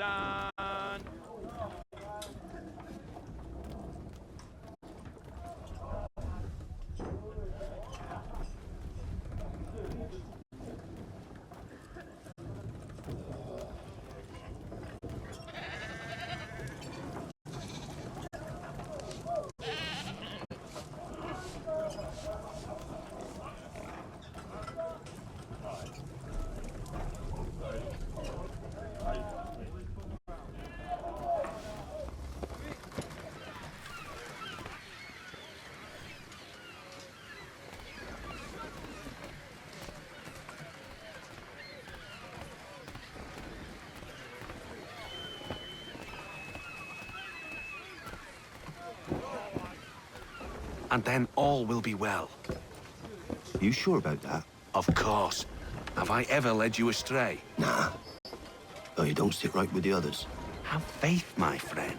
done. And then all will be well. You sure about that? Of course. Have I ever led you astray? Nah. Oh, you don't sit right with the others. Have faith, my friend.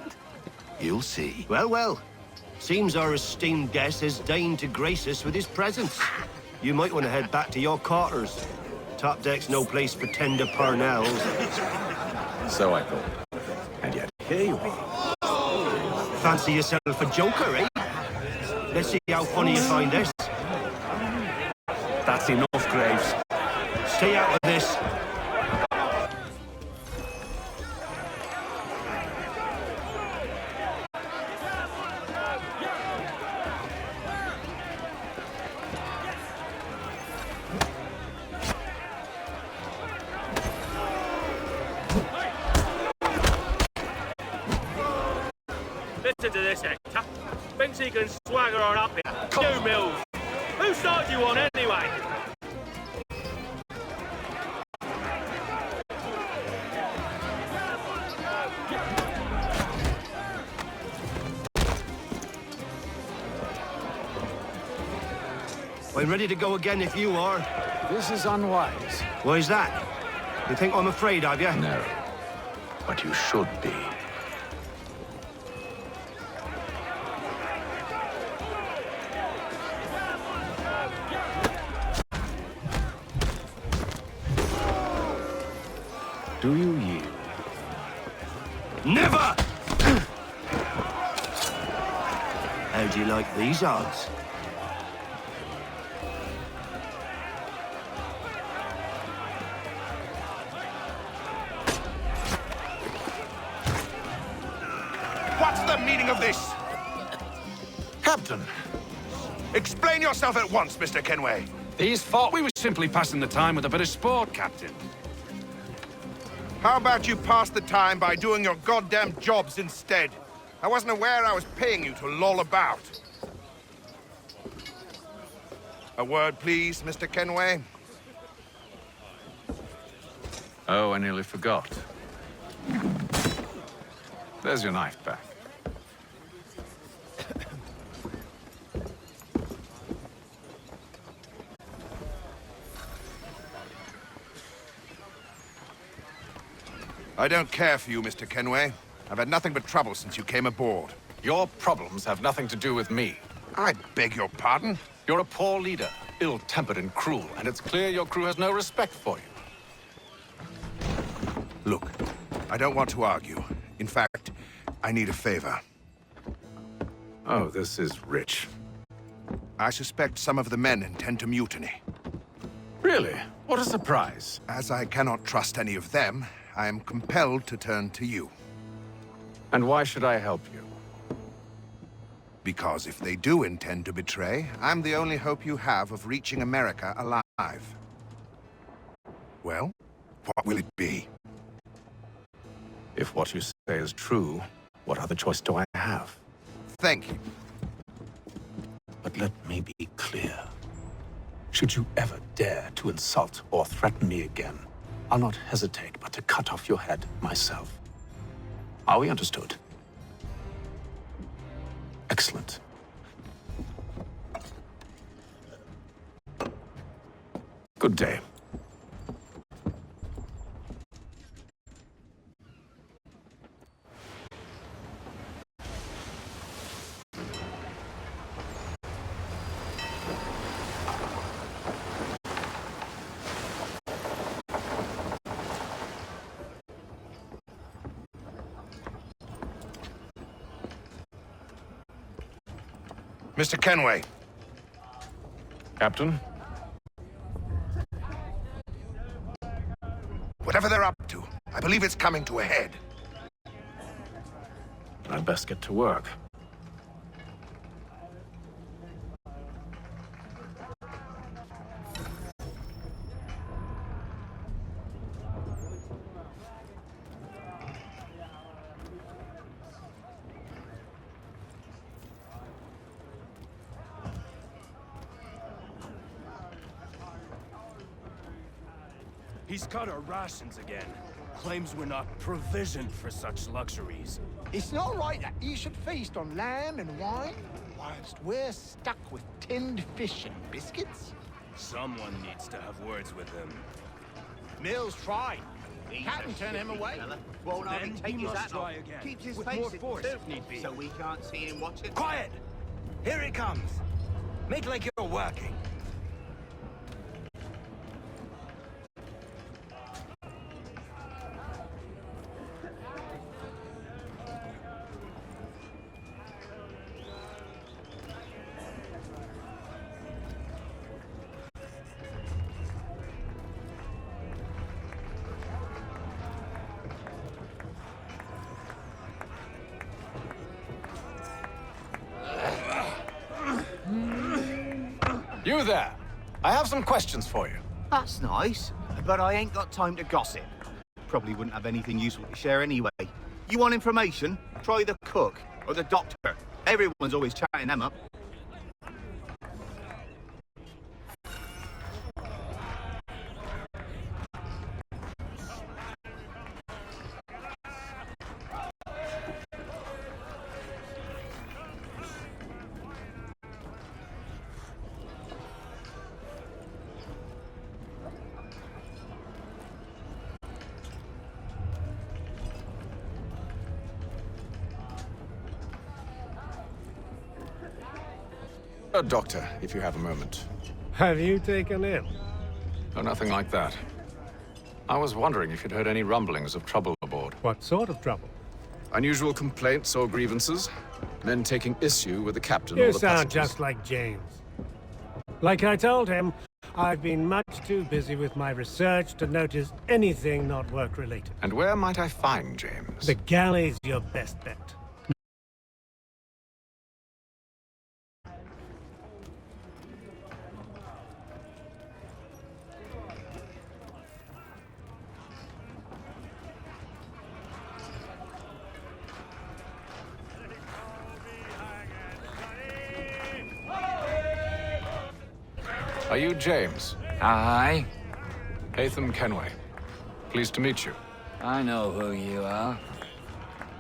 You'll see. Well, well. Seems our esteemed guest has deigned to grace us with his presence. You might want to head back to your quarters. Top deck's no place for tender parnells. So I thought. And yet, here you are. Fancy yourself a joker, eh? Let's see how funny you find this. That's enough, Graves. Stay out of this. Listen to this, Hector. Thinks he can swagger on up here. You, Mills. Whose side you on, anyway? I'm ready to go again if you are. This is unwise. Why is that? You think I'm afraid of you? No. But you should be. Do you yield? Never! How'd you like these odds? What's the meaning of this? Captain, Explain yourself at once, Mr. Kenway. these thought we were simply passing the time with a bit of sport, Captain. How about you pass the time by doing your goddamn jobs instead? I wasn't aware I was paying you to loll about. A word, please, Mr. Kenway. Oh, I nearly forgot. There's your knife back. I don't care for you, Mr. Kenway. I've had nothing but trouble since you came aboard. Your problems have nothing to do with me. I beg your pardon? You're a poor leader, ill-tempered and cruel, and it's clear your crew has no respect for you. Look, I don't want to argue. In fact, I need a favor. Oh, this is rich. I suspect some of the men intend to mutiny. Really? What a surprise. As I cannot trust any of them, I am compelled to turn to you. And why should I help you? Because if they do intend to betray, I'm the only hope you have of reaching America alive. Well, what will it be? If what you say is true, what other choice do I have? Thank you. But let me be clear. Should you ever dare to insult or threaten me again, I'll not hesitate but to cut off your head myself. Are we understood? Excellent. Good day. Mr. Kenway. Captain? Whatever they're up to, I believe it's coming to a head. I'd best get to work. He's cut our rations again. Claims we're not provisioned for such luxuries. It's not right that you should feast on lamb and wine, whilst we're stuck with tinned fish and biscuits. Someone needs to have words with him. Mills tried. Captain turned him away. Won't hardly Then take he his must hat try off. again. Keeps his With face more in force, too, if need be. so we can't see him watching. Quiet! Here he comes. Make like you're working. You there! I have some questions for you. That's nice, but I ain't got time to gossip. Probably wouldn't have anything useful to share anyway. You want information? Try the cook or the doctor. Everyone's always chatting them up. A doctor, if you have a moment. Have you taken ill? No, nothing like that. I was wondering if you'd heard any rumblings of trouble aboard. What sort of trouble? Unusual complaints or grievances? Men taking issue with the captain You or the sound passengers? just like James. Like I told him, I've been much too busy with my research to notice anything not work-related. And where might I find James? The galley's your best bet. Are you James? Aye, Hatham Kenway. Pleased to meet you. I know who you are.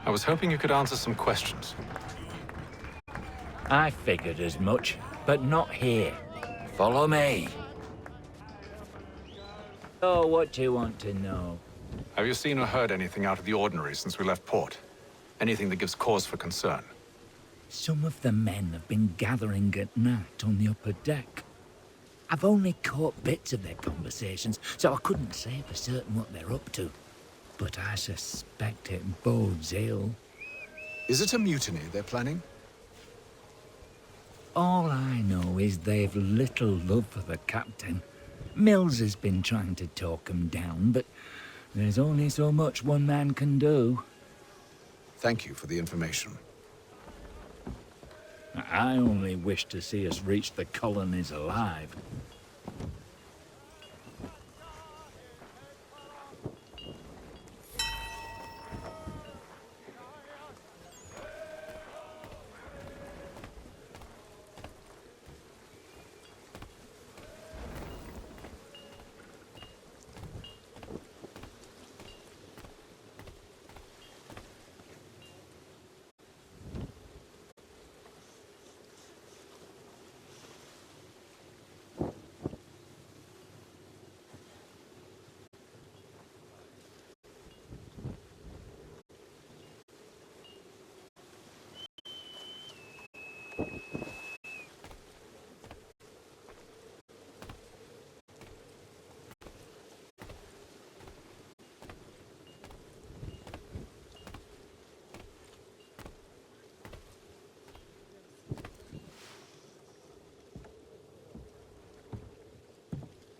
I was hoping you could answer some questions. I figured as much, but not here. Follow me. Oh, what do you want to know? Have you seen or heard anything out of the ordinary since we left port? Anything that gives cause for concern? Some of the men have been gathering at night on the upper deck. I've only caught bits of their conversations, so I couldn't say for certain what they're up to. But I suspect it bodes ill. Is it a mutiny they're planning? All I know is they've little love for the captain. Mills has been trying to talk 'em down, but there's only so much one man can do. Thank you for the information. I only wish to see us reach the colonies alive.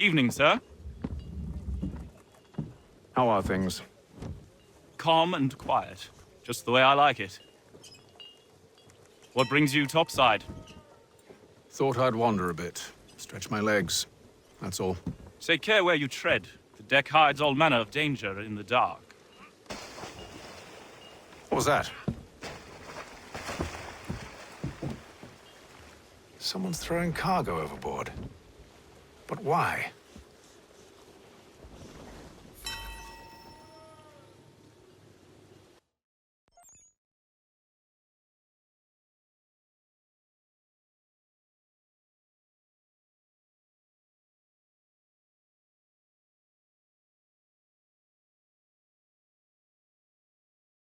Evening, sir. How are things? Calm and quiet. Just the way I like it. What brings you topside? Thought I'd wander a bit. Stretch my legs. That's all. Take care where you tread. The deck hides all manner of danger in the dark. What was that? Someone's throwing cargo overboard. But why?